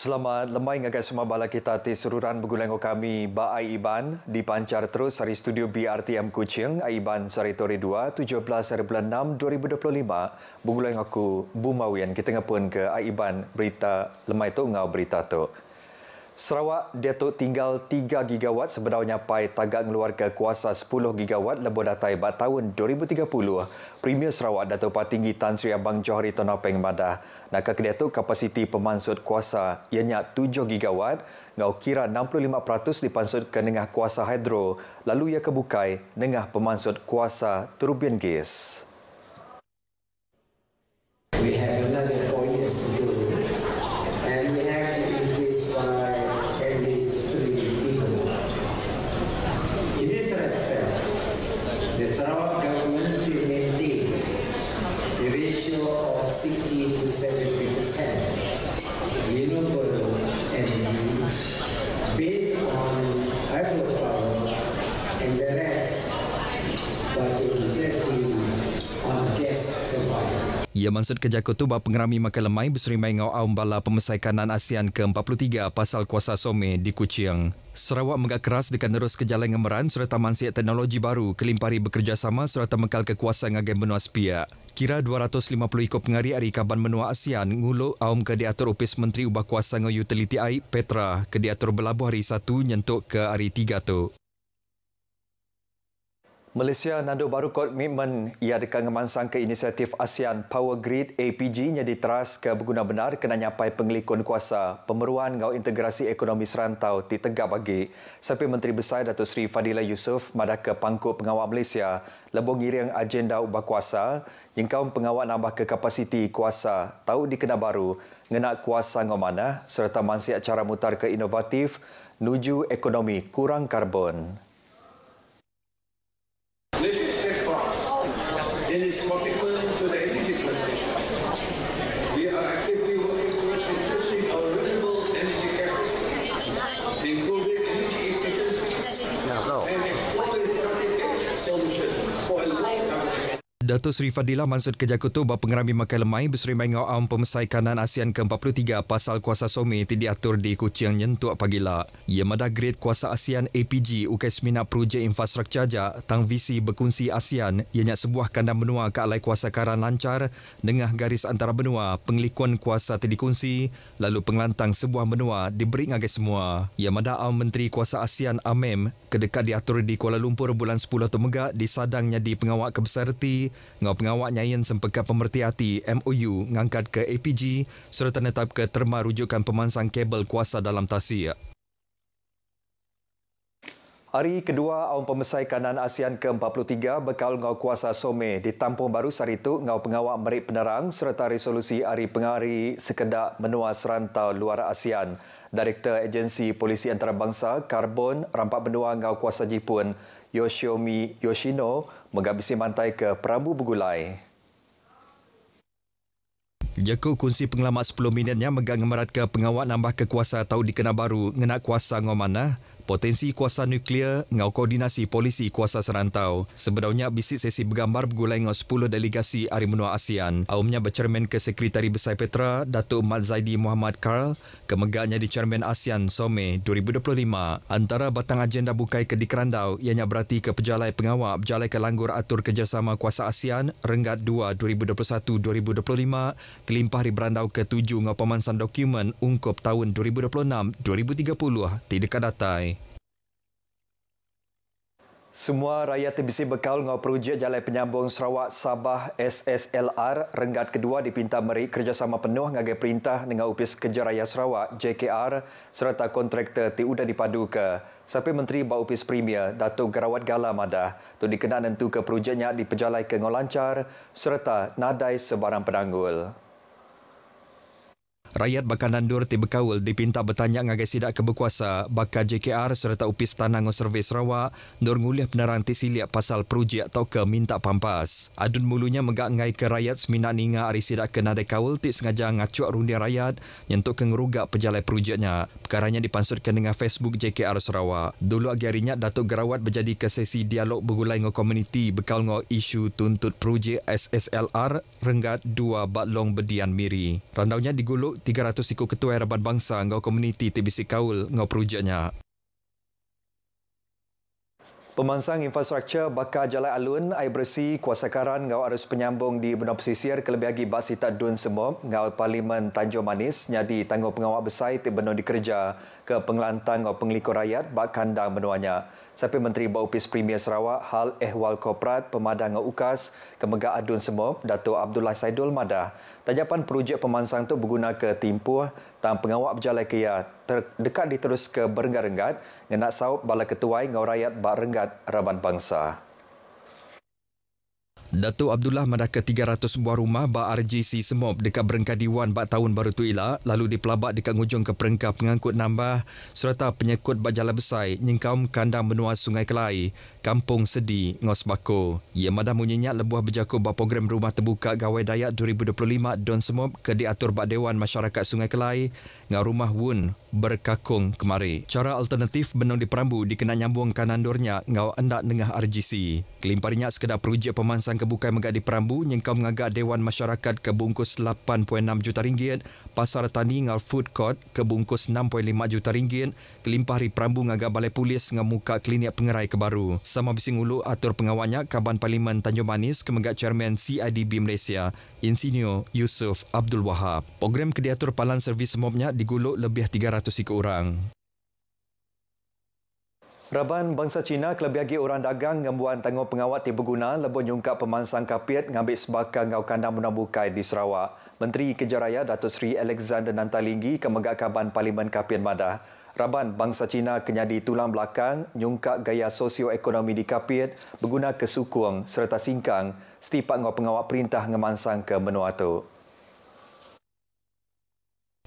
Selamat lemai ngagai semua bala kita ti sururan bergulang kami ba Aiban dipancar terus dari studio BRTM Kuching Aiban Saritori 2 17 bulan 6 2025 bergulang aku Bumawian kita ngapun ke Aiban berita lemai tu ngau berita tu. Sarawak dia tu tinggal 3 gigawatt sebenarnya pai tagak ngeluarkan kuasa 10 gigawatt lebih datai bat tahun 2030. Premier Sarawak Datuk Patinggi Tan Sri Abang Johari Tonopeng Madah. Nak dia tu kapasiti pemansut kuasa ianya 7 gigawatt ngau kira 65% dipansut ke nengah kuasa hidro lalu ia kebukai nengah pemansut kuasa turbin gas. We have another 4 years to do and we have to increase by at least 3 gigawatt. In this respect, the Sarawak government will maintain the ratio of 60 to 70% renewable energy based on hydropower and the rest but directly on gas turbine. Ia maksud kejakut tu bahawa pengerami makan lemai berserimai ngau aum bala pemesai kanan ASEAN ke-43 pasal kuasa some di Kuching. Sarawak megak keras dekat terus ke jalan ngemeran serta mansiat teknologi baru kelimpari bekerjasama serta mekal kekuasaan ngagai benua sepia. Kira 250 ikut pengari ari kaban benua ASEAN nguluk aum ke diatur upis Menteri Ubah Kuasa ngau utility air Petra ke diatur berlabuh hari 1 nyentuk ke hari 3 tu. Malaysia nanduk baru komitmen ia dekat ngemansang ke inisiatif ASEAN Power Grid APG yang diteras ke berguna benar kena nyapai pengelikun kuasa pemeruan ngau integrasi ekonomi serantau di Tegak bagi. Sampai Menteri Besar Datuk Seri Fadilah Yusof madah ke pangkut pengawal Malaysia lebong ngiring agenda ubah kuasa yang kaum pengawal nambah ke kapasiti kuasa tahu di Kena Baru ngenak kuasa ngau mana serta mansiat cara mutar ke inovatif nuju ekonomi kurang karbon. Malaysia is steadfast in its commitment to the energy transition. We are actively working towards increasing our renewable energy capacity, improving energy efficiency, and exploring cutting-edge solutions for a low-carbon. Datuk Seri Fadilah maksud kejakut tu bahawa pengerami makan lemai berserimai ngau aum pemesai kanan ASEAN ke-43 pasal kuasa some diatur di Kuching nyentuk pagila. Ia madah grade kuasa ASEAN APG ukai semina projek infrastruktur ja tang visi berkongsi ASEAN ianya sebuah kandang benua ke alai kuasa karan lancar dengah garis antara benua pengelikun kuasa dikongsi lalu pengelantang sebuah benua diberi ngagai semua. Ia madah aum Menteri Kuasa ASEAN AMEM kedekat diatur di Kuala Lumpur bulan 10 tu megak disadangnya di pengawal kebesarti ngau pengawal nyayan sempeka pemerti hati MOU ngangkat ke APG serta netap ke terma rujukan pemansang kabel kuasa dalam tasik. Hari kedua aum pemesai kanan ASEAN ke-43 bekal ngau kuasa some di Tampung Baru Saritu ngau pengawal merik penerang serta resolusi hari pengari sekedak menua serantau luar ASEAN. Direktur Agensi Polisi Antarabangsa Karbon Rampak Benua ngau kuasa Jepun Yoshiomi Yoshino menghabisi mantai ke Prabu Begulai. Jaku kunci pengelamat 10 minitnya megang ngemerat ke pengawal nambah kekuasa tahu di Kena Baru ngenak kuasa ngau mana potensi kuasa nuklear ngau koordinasi polisi kuasa serantau. Sebenarnya bisik sesi bergambar bergulai ngau 10 delegasi hari menua ASEAN. Aumnya bercermin ke Sekretari Besar Petra Datuk Mat Zaidi Muhammad Karl kemegaknya di Cermin ASEAN SOME 2025. Antara batang agenda bukai ke dikerandau ianya berarti ke pejalai pengawal berjalai ke langgur atur kerjasama kuasa ASEAN Renggat 2 2021-2025 kelimpah di berandau ke-7 ngau pemansan dokumen ungkup tahun 2026-2030 di dekat datai. Semua rakyat TBC bekal ngau projek jalan penyambung Sarawak Sabah SSLR Renggat kedua dipinta meri kerjasama penuh ngagai perintah dengan Upis Kerja Raya Sarawak JKR serta kontraktor tiudah dipadu ke. Sampai Menteri Bau Upis Premier Datuk Garawat Gala madah tu dikenal nentu ke projeknya dipejalai ke ngau lancar serta nadai sebarang penanggul. Rakyat bakal nandur ti bekawal dipinta bertanya ngagai sidak ke berkuasa bakal JKR serta Upis Tanah ngau Servis Sarawak nur ngulih penerang ti siliak pasal projek atau ke minta pampas. Adun mulunya megak ngai ke rakyat semina ninga ari sidak ke nadai kawal ti sengaja ngacuak rundi rakyat nyentuk ke ngerugak pejalai projeknya. Perkaranya dipansutkan dengan Facebook JKR Sarawak. Dulu agi harinya Datuk Garawat berjadi ke sesi dialog bergulai ngau komuniti bekal ngau isu tuntut projek SSLR Renggat 2 Batlong Bedian Miri. Randaunya diguluk 300 ikut ketua Raban Bangsa ngau komuniti TBC Kaul ngau projeknya. Pemansang infrastruktur bakar jalan alun, air bersih, kuasa karan ngau arus penyambung di benua pesisir kelebih bagi Sita Dun Semop ngau Parlimen Tanjung Manis nyadi tanggung pengawal besar ti benua dikerja ke pengelantang ngau penglikur rakyat bak kandang benuanya. Sampai Menteri Baupis Premier Sarawak Hal Ehwal Korporat Pemadang ngau UKAS Kemegak Adun Semop Dato' Abdullah Saidul madah tajapan projek pemansang tu berguna ke timpuh tang pengawal berjalan kaya terdekat diterus ke berenggat-renggat ngenak saup bala ketuai ngau rakyat bak renggat Raban Bangsa. Dato' Abdullah madah ke 300 buah rumah bak RGC Semop dekat Berengkadiwan bak tahun baru tu elak lalu dipelabak dekat ngujung ke perengkap pengangkut nambah serta penyekut bak jalan besar nyengkaum kandang benua Sungai Kelai, Kampung Sedi, Ngos Bako. Ia madah menyenyak lebuh berjaku bak program rumah terbuka Gawai Dayak 2025 Don Semop ke diatur bak Dewan Masyarakat Sungai Kelai ngau rumah Wun berkakung kemari. Cara alternatif benong di Perambu dikena nyambung kanandurnya ngau endak nengah RGC. Kelimparinya sekedar projek pemansang kebukai megak di Perambu nyengkau mengagak Dewan Masyarakat kebungkus 8.6 juta ringgit, pasar tani ngau food court kebungkus 6.5 juta ringgit, kelimpah hari Perambu ngagak balai polis ngau muka klinik pengerai kebaru. Sama bising ulu atur pengawalnya Kaban Parlimen Tanjung Manis kemegak Chairman CIDB Malaysia, Insinyur Yusuf Abdul Wahab. Program kediatur palan servis semopnya diguluk lebih 300 ikut orang. Raban Bangsa Cina kelebih lagi orang dagang ngembuan tanggung pengawat ti berguna lebih nyungkap pemansang kapit ngambil sebakang ngau kandang benua bukai di Sarawak. Menteri Kejaraya Datuk Seri Alexander Nantalinggi kemegak Kaban Parlimen Kapit madah. Raban Bangsa Cina kenyadi tulang belakang nyungkap gaya sosioekonomi di kapit berguna ke sukung serta singkang setipak ngau pengawat perintah ngemansang ke benua tu.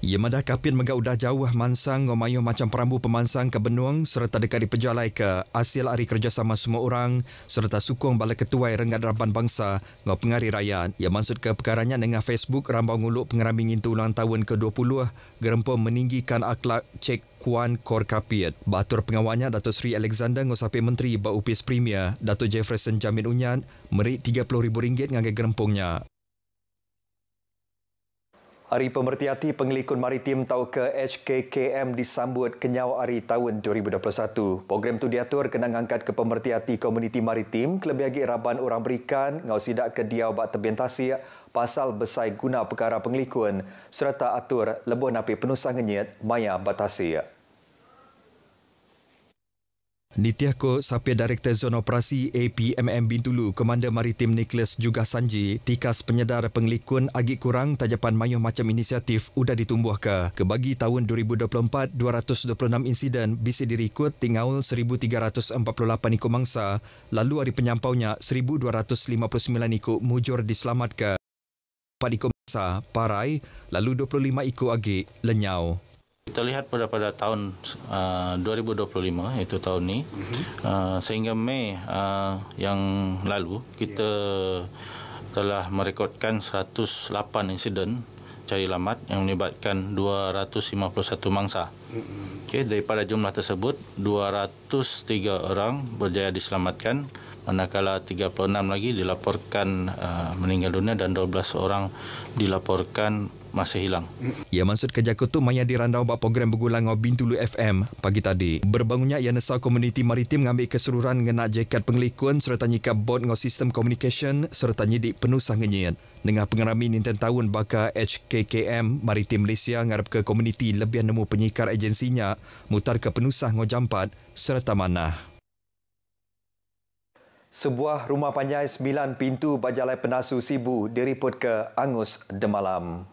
Ia madah kapit megak udah jauh mansang ngau mayuh macam Perambu pemansang ke Benuang serta dekat diperjalai ke hasil hari kerjasama semua orang serta sukung bala ketuai renggat Raban Bangsa ngau pengari rakyat. Ia maksud ke perkaranya dengan Facebook rambau nguluk pengeraming itu ulang tahun ke-20 gerempom meninggikan akhlak cek Kuan Kor Kapit. Batur pengawalnya Datuk Seri Alexander ngosapi Menteri Baupis Premier Datuk Jefferson Jamin Unyan merik RM30,000 ngagai gerempongnya. Hari Pemerhati Hati Pengelikun Maritim tau ke HKKM disambut kenyau hari tahun 2021. Program tu diatur kena ngangkat ke pemerhati hati komuniti maritim kelebih lagi Raban orang berikan ngau sidak ke diau bak tebing tasik pasal besai guna perkara pengelikun serta atur lebuh napi penusah ngenyit maya batasi. Nitiako Sapir Direktur Zon Operasi APMM Bintulu, Komander Maritim Nicholas juga Sanji, tikas penyedar pengelikun agak kurang tajapan mayuh macam inisiatif udah ditumbuh ke. Kebagi tahun 2024, 226 insiden bisa dirikut tinggal 1,348 ikut mangsa, lalu hari penyampaunya 1,259 ikut mujur diselamat ke. 4 ikut mangsa, parai, lalu 25 ikut agak lenyau. Kita lihat pada tahun 2025, iaitu tahun ini, sehingga Mei yang lalu, kita telah merekodkan 108 insiden cari lamat yang melibatkan 251 mangsa. Okay, daripada jumlah tersebut, 203 orang berjaya diselamatkan, manakala 36 lagi dilaporkan meninggal dunia dan 12 orang dilaporkan masih hilang. Ia maksud kerja kutu maya dirandau bak program bergulang ngau Bintulu FM pagi tadi. Berbangunnya ia nesau komuniti maritim ngambil keseluruhan ngenak jekat pengelikun serta nyikap bot ngau sistem communication serta nyidik penusah ngenyit. Dengan pengerami Ninten tahun baka HKKM Maritim Malaysia ngarap ke komuniti lebih nemu penyikar agensinya mutar ke penusah ngau jampat serta manah. Sebuah rumah panjang 9 pintu Bajalai Penasu Sibu diriput ke Angus Demalam.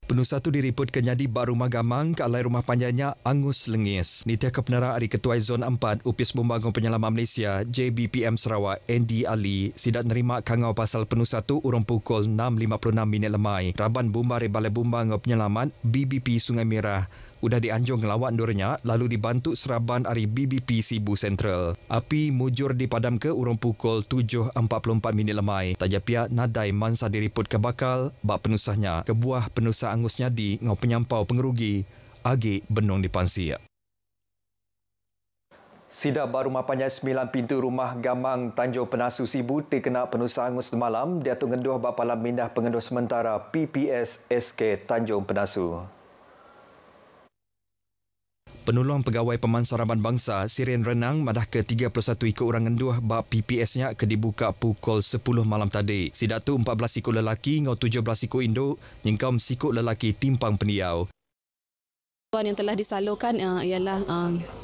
Penusah tu diriput ke nyadi bak rumah gamang ke alai rumah panjangnya Angus Lengis. Nitia ke penerak hari Ketua Zon 4 Upis Pembangun Penyelamat Malaysia JBPM Sarawak Andy Ali sidak nerima kangau pasal penusah tu urung pukul 6.56 lemai. Raban Bomba Balai Bomba ngau penyelamat BBP Sungai Merah udah dianjung ngelawat ndurnya lalu dibantu seraban dari BBP Sibu Sentral. Api mujur dipadam ke urung pukul 7.44 lemai. Tajapia nadai mansa diriput ke bakal bak penusahnya. Kebuah penusah Angus Nyadi ngau penyampau pengerugi agi benong dipansi. Sida baru mapanjang 9 pintu rumah Gamang Tanjung Penasu Sibu terkena penusa angus semalam di atung ngenduh bapalam mindah pengenduh sementara PPS SK Tanjung Penasu. Penolong Pegawai Pemansaraman Bangsa Sirin Renang madah ke 31 ikut orang ngenduh bab PPS-nya ke dibuka pukul 10 malam tadi. Sida tu 14 ikut lelaki ngau 17 ikut induk, nyengkam sikut lelaki timpang pendiau. Yang telah disalurkan ialah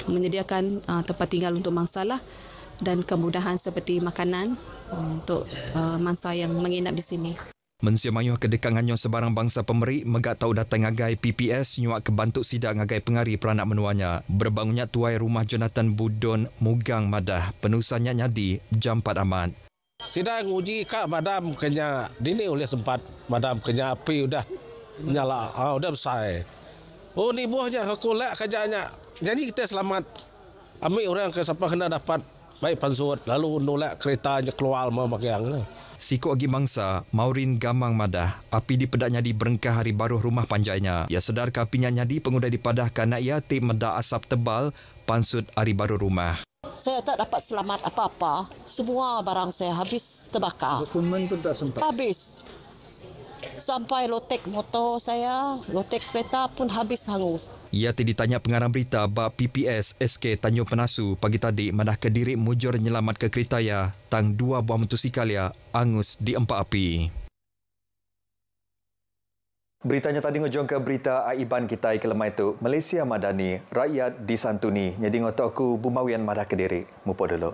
menyediakan tempat tinggal untuk mangsa dan kemudahan seperti makanan untuk mangsa yang menginap di sini. Mensia mayuh kedekangannya sebarang bangsa pemerik megak tahu datang ngagai PPS nyuak kebantuk sidak ngagai pengari peranak menuanya. Berbangunnya tuai rumah Jonathan Budon Mugang Madah penusanya nyadi Jampat Ahmad. Sidang uji kak madam kena dini oleh sempat madam kena api udah nyala udah besar. Oh ni buahnya aku lek kerjanya. Jadi kita selamat. Ambil orang ke siapa kena dapat baik pansut lalu nolak keretanya keluar mau makiang. Sikok agi mangsa Maurin Gamang Madah api dipedaknya di berengkah hari baru rumah panjainya. Ia sedar kapinya nyadi pengudah dipadahkan nak ia tim medak asap tebal pansut hari baru rumah. Saya tak dapat selamat apa-apa. Semua barang saya habis terbakar. Dokumen pun tak sempat. Habis. Sampai lotek motor saya, lotek kereta pun habis hangus. Ia ditanya pengarang berita bab PPS SK Tanjung Penasu pagi tadi madah Kediri mujur nyelamat ke kereta ya tang 2 buah motosikal ya angus di empak api. Beritanya tadi ngejong ke berita aiban kita kelemah itu. Malaysia Madani, rakyat disantuni. Jadi ngotoku Bumawian Madah Kediri. Mupo dulu.